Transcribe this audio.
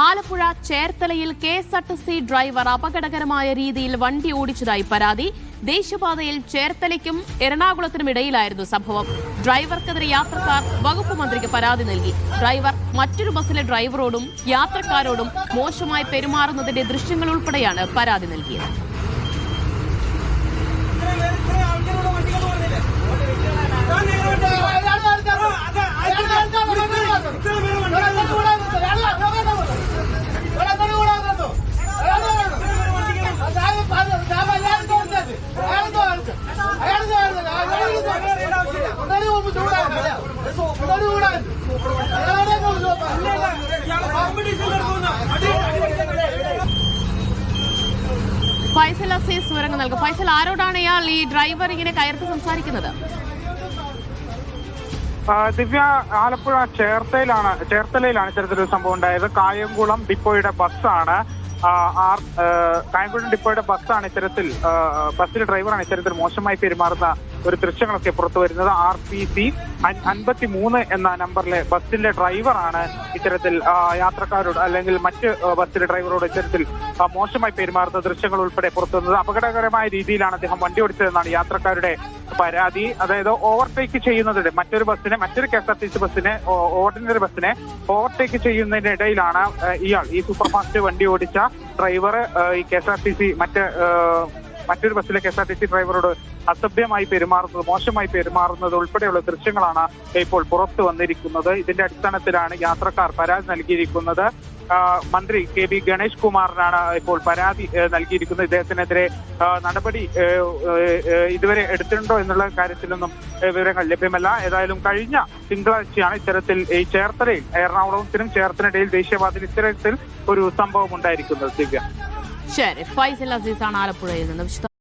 ആലപ്പുഴ ചേർത്തലയിൽ KSRTC driver അപകടകരമായ രീതിയിൽ വണ്ടി ഓടിച്ചതായി പരാതി. ദേശീയപാതയിൽ ചേർത്തലയ്ക്കും എറണാകുളത്തിനും ഇടയിലായിരുന്നു സംഭവം. ഡ്രൈവർക്കെതിരെ യാത്രക്കാർ വകുപ്പ് മന്ത്രിക്ക് പരാതി നൽകി. ഡ്രൈവർ മറ്റൊരു ബസ്സിലെ ഡ്രൈവറോടും യാത്രക്കാരോടും മോശമായി പെരുമാറുന്നതിന്റെ ദൃശ്യങ്ങൾ ഉൾപ്പെടെയാണ് പരാതി നൽകിയത്. ഫൈസൽ അസീസ് വിവരങ്ങൾ നൽകും. ഫൈസൽ, ആരോടാണ് ഇയാൾ ഈ ഡ്രൈവർ ഇങ്ങനെ കയർത്ത് സംസാരിക്കുന്നത്? ദിവ്യ, ആലപ്പുഴ ചേർത്തലയിലാണ് ഇത്തരത്തിലൊരു സംഭവം ഉണ്ടായത്. കായംകുളം ഡിപ്പോയുടെ ബസ്സാണ് കായംകുളം ഡിപ്പോയുടെ ബസ്സാണ് ഇത്തരത്തിൽ ബസ്സിലെ ഡ്രൈവറാണ് ഇത്തരത്തിൽ മോശമായി പെരുമാറുന്ന ഒരു ദൃശ്യങ്ങളൊക്കെ പുറത്തു വരുന്നത്. RPC 53 എന്ന നമ്പറിലെ ബസ്സിലെ ഡ്രൈവറാണ് ഇത്തരത്തിൽ യാത്രക്കാരോട് അല്ലെങ്കിൽ മറ്റ് ബസ്സിലെ ഡ്രൈവറോട് ഇത്തരത്തിൽ മോശമായി പെരുമാറുന്ന ദൃശ്യങ്ങൾ ഉൾപ്പെടെ പുറത്തു വന്നത്. അപകടകരമായ രീതിയിലാണ് അദ്ദേഹം വണ്ടി ഓടിച്ചതെന്നാണ് യാത്രക്കാരുടെ പരാതി. അതായത് ഓവർടേക്ക് ചെയ്യുന്നതിന് മറ്റൊരു KSRTC ബസ്സിനെ ഓർഡിനറി ബസ്സിനെ ഓവർടേക്ക് ചെയ്യുന്നതിനിടയിലാണ് ഈ സൂപ്പർഫാസ്റ്റ് വണ്ടി ഓടിച്ച ഡ്രൈവർ ഈ KSRTC മറ്റൊരു ബസ്സിലെ KSRTC ഡ്രൈവറോട് അസഭ്യമായി പെരുമാറുന്നത്, മോശമായി പെരുമാറുന്നത് ഉൾപ്പെടെയുള്ള ദൃശ്യങ്ങളാണ് ഇപ്പോൾ പുറത്തു വന്നിരിക്കുന്നത്. ഇതിന്റെ അടിസ്ഥാനത്തിലാണ് യാത്രക്കാർ പരാതി നൽകിയിരിക്കുന്നത്. മന്ത്രി KB ഗണേഷ് കുമാറിനാണ് ഇപ്പോൾ പരാതി നൽകിയിരിക്കുന്നത്. ഇദ്ദേഹത്തിനെതിരെ നടപടി ഇതുവരെ എടുത്തിട്ടുണ്ടോ എന്നുള്ള കാര്യത്തിലൊന്നും വിവരങ്ങൾ ലഭ്യമല്ല. ഏതായാലും കഴിഞ്ഞ തിങ്കളാഴ്ചയാണ് ഇത്തരത്തിൽ ഈ ചേർത്തലയിൽ എറണാകുളത്തിനും ചേർത്തലയിടയിൽ ദേശീയപാതയിൽ ഇത്തരത്തിൽ ഒരു സംഭവം ഉണ്ടായിരിക്കുന്നത്. ദിവ്യ, ശരി. ഫൈസൽ അസീസാണ് ആലപ്പുഴയിൽ നിന്ന്.